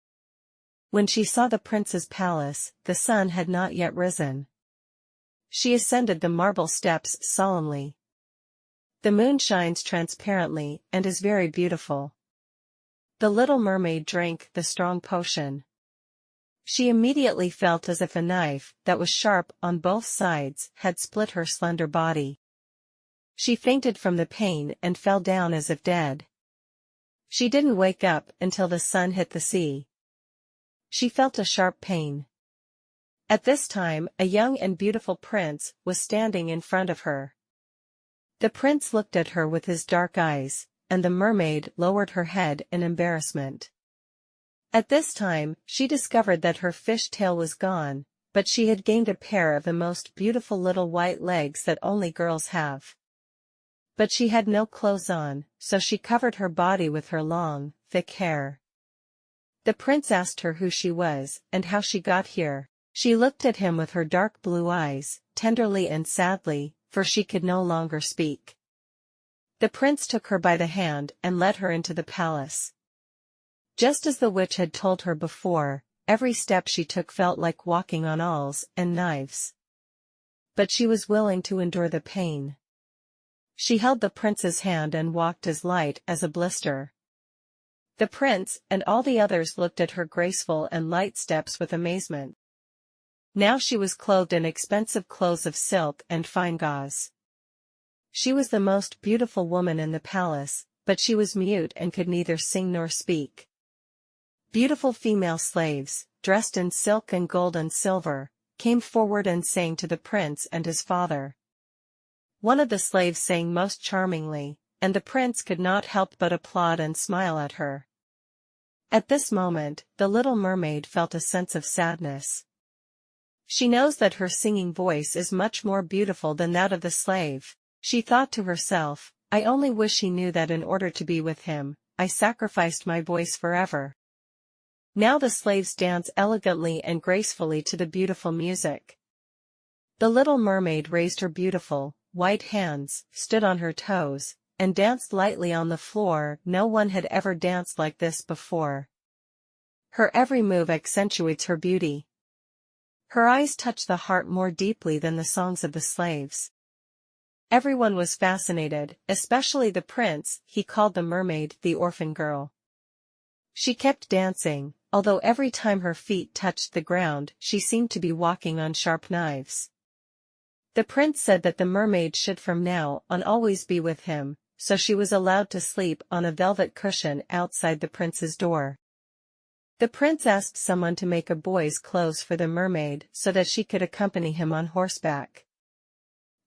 When she saw the prince's palace, the sun had not yet risen. She ascended the marble steps solemnly. The moon shines transparently and is very beautiful. The little mermaid drank the strong potion. She immediately felt as if a knife, that was sharp on both sides, had split her slender body. She fainted from the pain and fell down as if dead. She didn't wake up until the sun hit the sea. She felt a sharp pain. At this time, a young and beautiful prince was standing in front of her. The prince looked at her with his dark eyes, and the mermaid lowered her head in embarrassment. At this time, she discovered that her fish tail was gone, but she had gained a pair of the most beautiful little white legs that only girls have. But she had no clothes on, so she covered her body with her long, thick hair. The prince asked her who she was and how she got here. She looked at him with her dark blue eyes, tenderly and sadly, for she could no longer speak. The prince took her by the hand and led her into the palace. Just as the witch had told her before, every step she took felt like walking on awls and knives. But she was willing to endure the pain. She held the prince's hand and walked as light as a blister. The prince and all the others looked at her graceful and light steps with amazement. Now she was clothed in expensive clothes of silk and fine gauze. She was the most beautiful woman in the palace, but she was mute and could neither sing nor speak. Beautiful female slaves, dressed in silk and gold and silver, came forward and sang to the prince and his father. One of the slaves sang most charmingly, and the prince could not help but applaud and smile at her. At this moment, the little mermaid felt a sense of sadness. She knows that her singing voice is much more beautiful than that of the slave. She thought to herself, I only wish he knew that in order to be with him, I sacrificed my voice forever. Now the slaves dance elegantly and gracefully to the beautiful music. The little mermaid raised her beautiful, white hands, stood on her toes, and danced lightly on the floor. No one had ever danced like this before. Her every move accentuates her beauty. Her eyes touch the heart more deeply than the songs of the slaves. Everyone was fascinated, especially the prince. He called the mermaid the orphan girl. She kept dancing, although every time her feet touched the ground she seemed to be walking on sharp knives. The prince said that the mermaid should from now on always be with him, so she was allowed to sleep on a velvet cushion outside the prince's door. The prince asked someone to make a boy's clothes for the mermaid so that she could accompany him on horseback.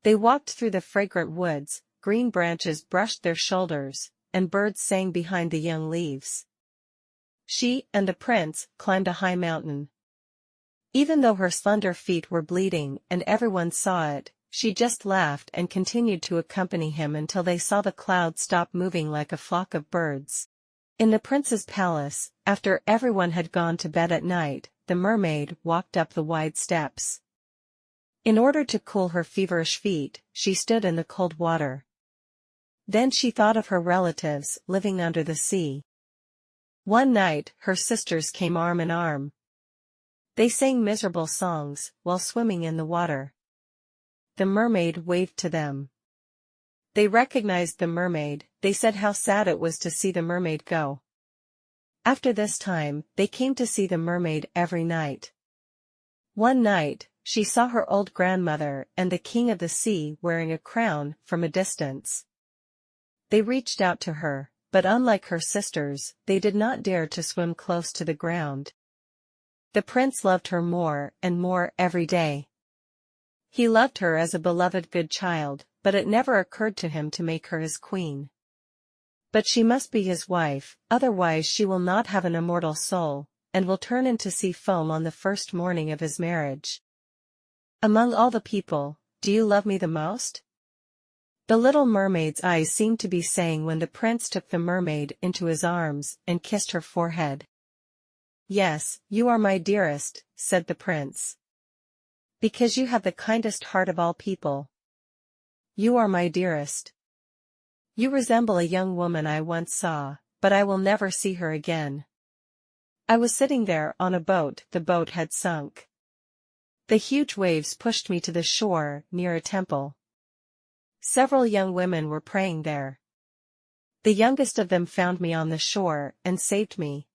They walked through the fragrant woods, green branches brushed their shoulders, and birds sang behind the young leaves. She and the prince climbed a high mountain. Even though her slender feet were bleeding and everyone saw it, she just laughed and continued to accompany him until they saw the clouds stop moving like a flock of birds. In the prince's palace, after everyone had gone to bed at night, the mermaid walked up the wide steps. In order to cool her feverish feet, she stood in the cold water. Then she thought of her relatives living under the sea. One night, her sisters came arm in arm. They sang miserable songs while swimming in the water. The mermaid waved to them. They recognized the mermaid. They said how sad it was to see the mermaid go. After this time, they came to see the mermaid every night. One night, she saw her old grandmother and the king of the sea wearing a crown from a distance. They reached out to her, but unlike her sisters, they did not dare to swim close to the ground. The prince loved her more and more every day. He loved her as a beloved good child, but it never occurred to him to make her his queen. But she must be his wife, otherwise she will not have an immortal soul, and will turn into sea foam on the first morning of his marriage. Among all the people, do you love me the most? The little mermaid's eyes seemed to be saying when the prince took the mermaid into his arms and kissed her forehead. Yes, you are my dearest, said the prince. Because you have the kindest heart of all people. You are my dearest. You resemble a young woman I once saw, but I will never see her again. I was sitting there on a boat. The boat had sunk. The huge waves pushed me to the shore near a temple. Several young women were praying there. The youngest of them found me on the shore and saved me.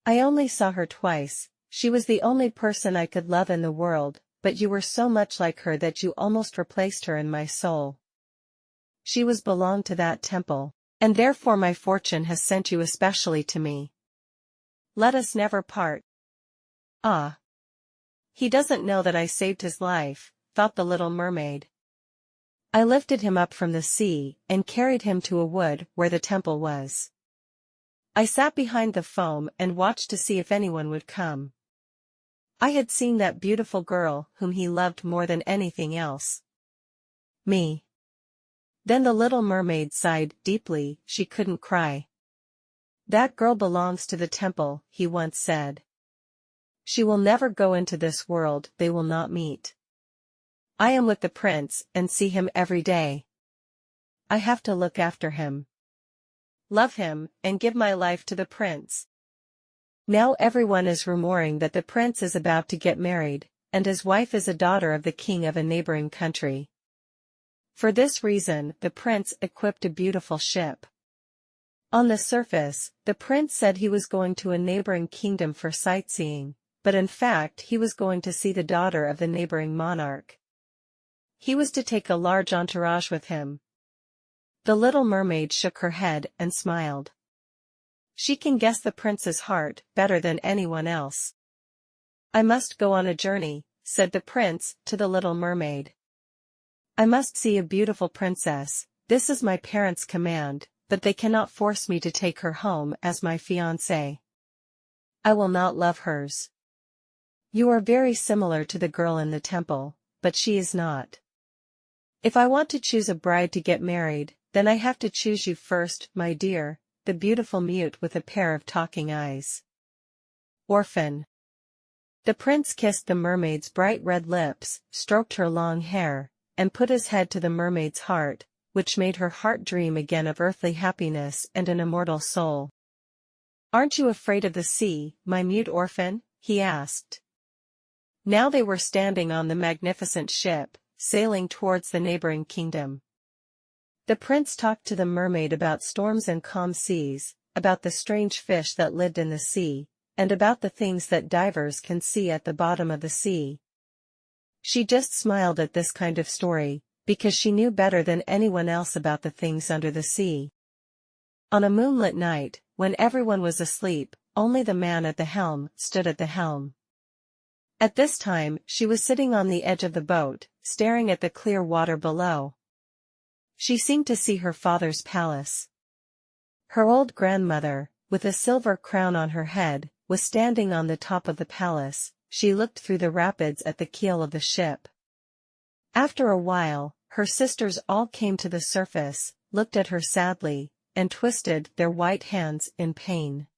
I only saw her twice. She was the only person I could love in the world, but you were so much like her that you almost replaced her in my soul. She belonged to that temple, and therefore my fortune has sent you especially to me. Let us never part. Ah! He doesn't know that I saved his life, thought the little mermaid. I lifted him up from the sea and carried him to a wood where the temple was. I sat behind the foam and watched to see if anyone would come. I had seen that beautiful girl whom he loved more than anything else. Me. Then the little mermaid sighed deeply. She couldn't cry. That girl belongs to the temple, he once said. She will never go into this world. They will not meet. I am with the prince and see him every day. I have to look after him, love him, and give my life to the prince. Now everyone is rumoring that the prince is about to get married, and his wife is a daughter of the king of a neighboring country. For this reason, the prince equipped a beautiful ship. On the surface, the prince said he was going to a neighboring kingdom for sightseeing, but in fact he was going to see the daughter of the neighboring monarch. He was to take a large entourage with him. The little mermaid shook her head and smiled. She can guess the prince's heart better than anyone else. I must go on a journey, said the prince to the little mermaid. I must see a beautiful princess. This is my parents' command, but they cannot force me to take her home as my fiancée. I will not love hers. You are very similar to the girl in the temple, but she is not. If I want to choose a bride to get married, then I have to choose you first, my dear, the beautiful mute with a pair of talking eyes. Orphan. The prince kissed the mermaid's bright red lips, stroked her long hair, and put his head to the mermaid's heart, which made her heart dream again of earthly happiness and an immortal soul. Aren't you afraid of the sea, my mute orphan? He asked. Now they were standing on the magnificent ship, sailing towards the neighboring kingdom. The prince talked to the mermaid about storms and calm seas, about the strange fish that lived in the sea, and about the things that divers can see at the bottom of the sea. She just smiled at this kind of story, because she knew better than anyone else about the things under the sea. On a moonlit night, when everyone was asleep, only the man at the helm stood at the helm. At this time, she was sitting on the edge of the boat, staring at the clear water below. She seemed to see her father's palace. Her old grandmother, with a silver crown on her head, was standing on the top of the palace. She looked through the rapids at the keel of the ship. After a while, her sisters all came to the surface, looked at her sadly, and twisted their white hands in pain.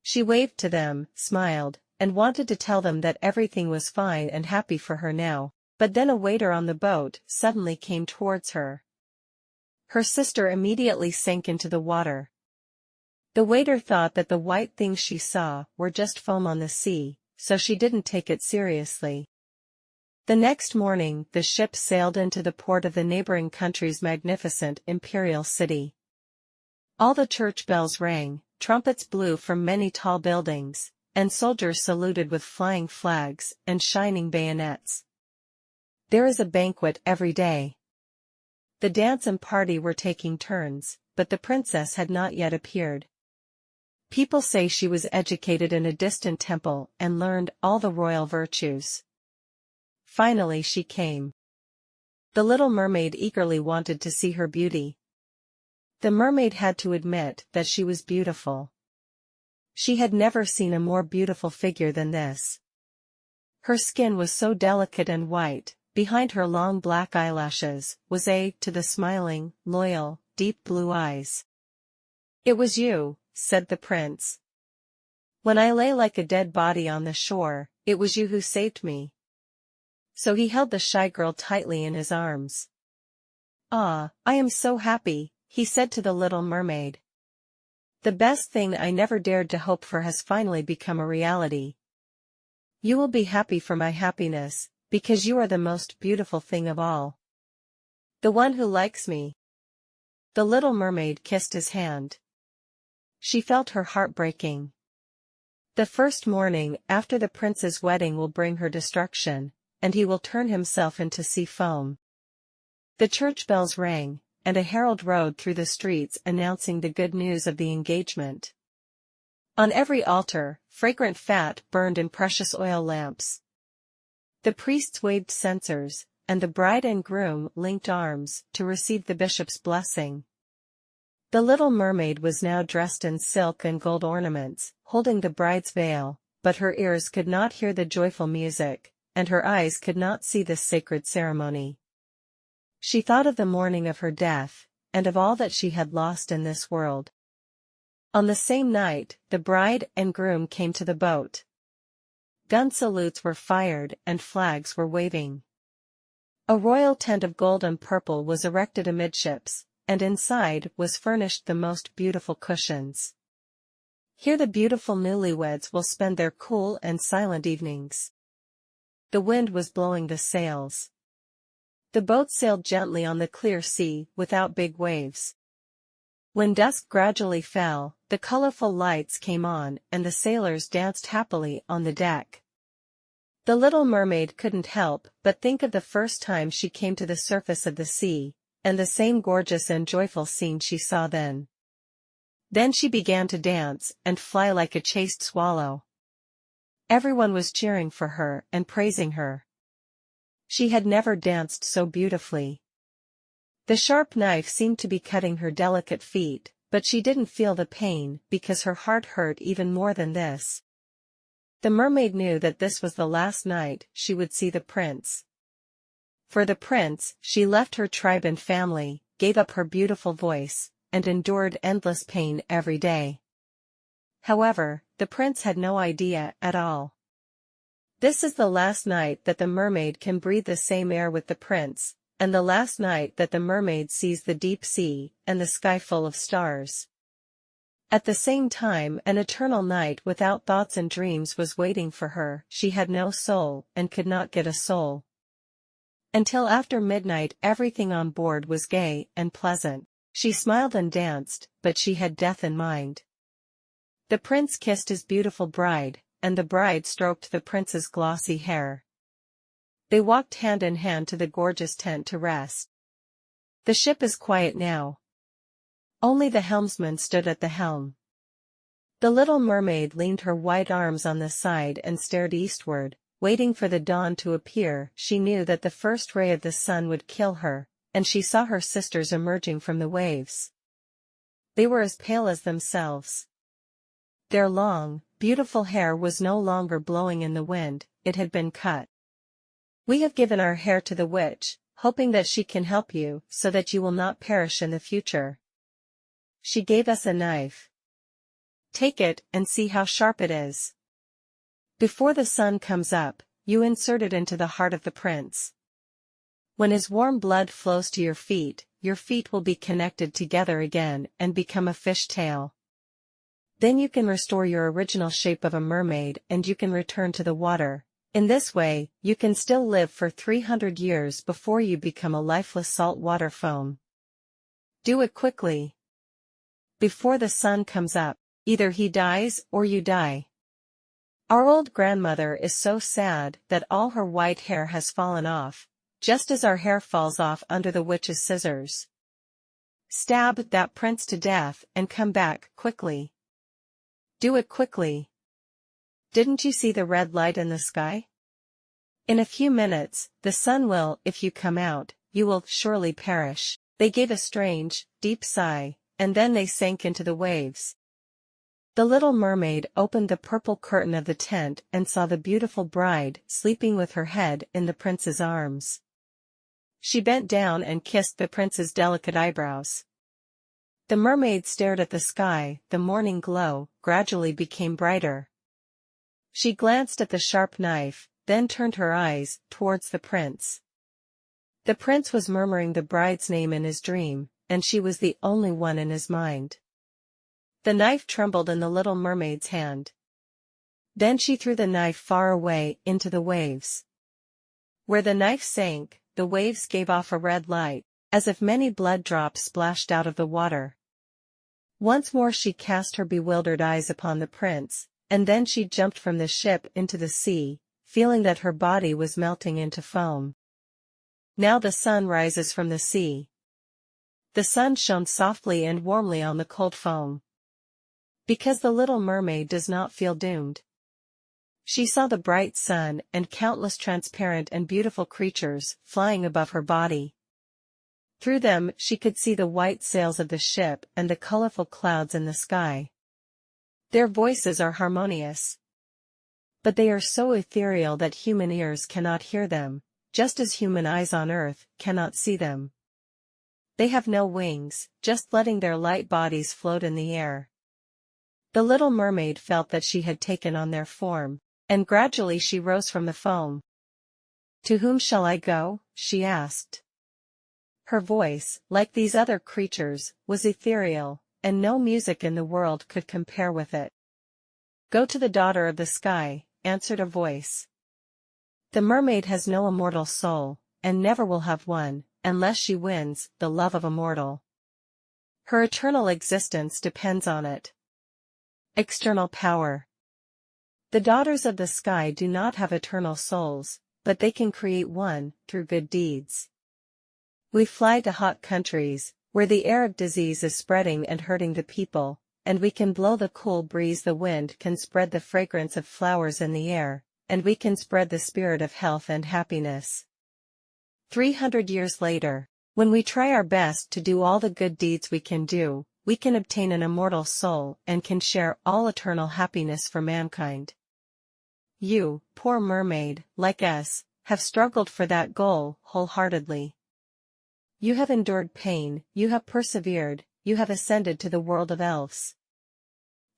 She waved to them, smiled, and wanted to tell them that everything was fine and happy for her now, but then a waiter on the boat suddenly came towards her. Her sister immediately sank into the water. The waiter thought that the white things she saw were just foam on the sea, so she didn't take it seriously. The next morning the ship sailed into the port of the neighboring country's magnificent imperial city. All the church bells rang, trumpets blew from many tall buildings, and soldiers saluted with flying flags and shining bayonets. There is a banquet every day. The dance and party were taking turns, but the princess had not yet appeared. People say she was educated in a distant temple and learned all the royal virtues. Finally she came. The little mermaid eagerly wanted to see her beauty. The mermaid had to admit that she was beautiful. She had never seen a more beautiful figure than this. Her skin was so delicate and white. Behind her long black eyelashes was to the smiling, loyal, deep blue eyes. It was you, said the prince. When I lay like a dead body on the shore, it was you who saved me. So he held the shy girl tightly in his arms. Ah, I am so happy, he said to the little mermaid. The best thing I never dared to hope for has finally become a reality. You will be happy for my happiness, because you are the most beautiful thing of all. The one who likes me. The little mermaid kissed his hand. She felt her heart breaking. The first morning after the prince's wedding will bring her destruction, and he will turn himself into sea foam. The church bells rang, and a herald rode through the streets announcing the good news of the engagement. On every altar, fragrant fat burned in precious oil lamps. The priests waved censers, and the bride and groom linked arms to receive the bishop's blessing. The little mermaid was now dressed in silk and gold ornaments, holding the bride's veil, but her ears could not hear the joyful music, and her eyes could not see this sacred ceremony. She thought of the morning of her death, and of all that she had lost in this world. On the same night, the bride and groom came to the boat. Gun salutes were fired and flags were waving. A royal tent of gold and purple was erected amidships, and inside was furnished the most beautiful cushions. Here the beautiful newlyweds will spend their cool and silent evenings. The wind was blowing the sails. The boat sailed gently on the clear sea without big waves. When dusk gradually fell, the colorful lights came on and the sailors danced happily on the deck. The little mermaid couldn't help but think of the first time she came to the surface of the sea, and the same gorgeous and joyful scene she saw then. Then she began to dance and fly like a chased swallow. Everyone was cheering for her and praising her. She had never danced so beautifully. The sharp knife seemed to be cutting her delicate feet, but she didn't feel the pain because her heart hurt even more than this. The mermaid knew that this was the last night she would see the prince. For the prince, she left her tribe and family, gave up her beautiful voice, and endured endless pain every day. However, the prince had no idea at all. This is the last night that the mermaid can breathe the same air with the prince, and the last night that the mermaid sees the deep sea and the sky full of stars. At the same time, an eternal night without thoughts and dreams was waiting for her. She had no soul and could not get a soul. Until after midnight everything on board was gay and pleasant. She smiled and danced, but she had death in mind. The prince kissed his beautiful bride, and the bride stroked the prince's glossy hair. They walked hand in hand to the gorgeous tent to rest. The ship is quiet now. Only the helmsman stood at the helm. The little mermaid leaned her white arms on the side and stared eastward, waiting for the dawn to appear. She knew that the first ray of the sun would kill her, and she saw her sisters emerging from the waves. They were as pale as themselves. Their long, beautiful hair was no longer blowing in the wind, it had been cut. "We have given our hair to the witch, hoping that she can help you so that you will not perish in the future. She gave us a knife. Take it and see how sharp it is. Before the sun comes up, you insert it into the heart of the prince. When his warm blood flows to your feet will be connected together again and become a fish tail. Then you can restore your original shape of a mermaid and you can return to the water. In this way, you can still live for 300 years before you become a lifeless salt water foam. Do it quickly. Before the sun comes up, either he dies or you die. Our old grandmother is so sad that all her white hair has fallen off, just as our hair falls off under the witch's scissors. Stab that prince to death and come back quickly. Do it quickly. Didn't you see the red light in the sky? In a few minutes, the sun will, if you come out, you will surely perish." They gave a strange, deep sigh, and then they sank into the waves. The little mermaid opened the purple curtain of the tent and saw the beautiful bride sleeping with her head in the prince's arms. She bent down and kissed the prince's delicate eyebrows. The mermaid stared at the sky. The morning glow gradually became brighter. She glanced at the sharp knife, then turned her eyes towards the prince. The prince was murmuring the bride's name in his dream, and she was the only one in his mind. The knife trembled in the little mermaid's hand. Then she threw the knife far away into the waves. Where the knife sank, the waves gave off a red light, as if many blood drops splashed out of the water. Once more she cast her bewildered eyes upon the prince, and then she jumped from the ship into the sea, feeling that her body was melting into foam. Now the sun rises from the sea. The sun shone softly and warmly on the cold foam. Because the little mermaid does not feel doomed. She saw the bright sun and countless transparent and beautiful creatures flying above her body. Through them she could see the white sails of the ship and the colorful clouds in the sky. Their voices are harmonious. But they are so ethereal that human ears cannot hear them, just as human eyes on earth cannot see them. They have no wings, just letting their light bodies float in the air. The little mermaid felt that she had taken on their form, and gradually she rose from the foam. "To whom shall I go?" she asked. Her voice, like these other creatures, was ethereal, and no music in the world could compare with it. "Go to the daughter of the sky," answered a voice. "The mermaid has no immortal soul, and never will have one, unless she wins the love of a mortal. Her eternal existence depends on it. External power. The daughters of the sky do not have eternal souls, but they can create one, through good deeds. We fly to hot countries, where the air of disease is spreading and hurting the people, and we can blow the cool breeze. The wind can spread the fragrance of flowers in the air, and we can spread the spirit of health and happiness. 300 years later, when we try our best to do all the good deeds we can obtain an immortal soul and can share all eternal happiness for mankind. You, poor mermaid, like us, have struggled for that goal wholeheartedly. You have endured pain, you have persevered, you have ascended to the world of elves.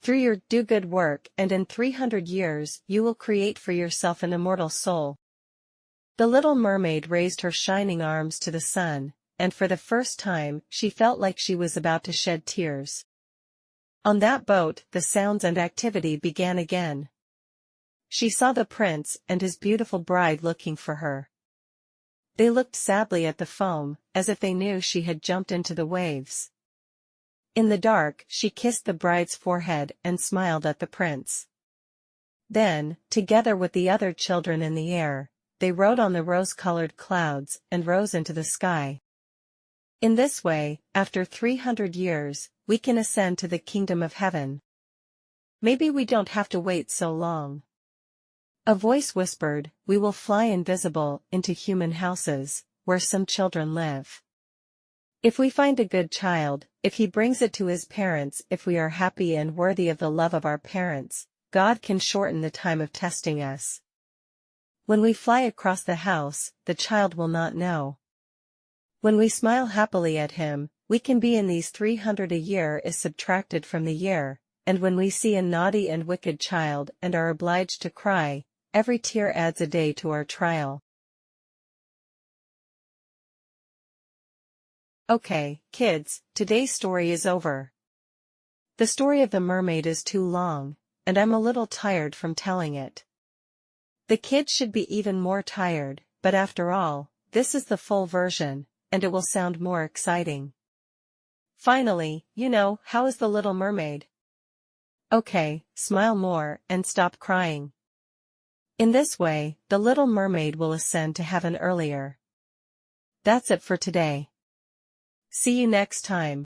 Through your do good work, and in 300 years you will create for yourself an immortal soul. The little mermaid raised her shining arms to the sun, and for the first time she felt like she was about to shed tears. On that boat the sounds and activity began again. She saw the prince and his beautiful bride looking for her. They looked sadly at the foam, as if they knew she had jumped into the waves. In the dark she kissed the bride's forehead and smiled at the prince. Then, together with the other children in the air, they rode on the rose-colored clouds and rose into the sky. In this way, after 300 years, we can ascend to the kingdom of heaven. Maybe we don't have to wait so long. A voice whispered, "We will fly invisible into human houses, where some children live. If we find a good child, if he brings it to his parents, if we are happy and worthy of the love of our parents, God can shorten the time of testing us. When we fly across the house, the child will not know. When we smile happily at him, we can be in these 300. A year is subtracted from the year, and when we see a naughty and wicked child and are obliged to cry, every tear adds a day to our trial." Okay, kids, today's story is over. The story of the mermaid is too long, and I'm a little tired from telling it. The kids should be even more tired, but after all, this is the full version, and it will sound more exciting. Finally, how is the little mermaid? Okay, smile more and stop crying. In this way, the little mermaid will ascend to heaven earlier. That's it for today. See you next time.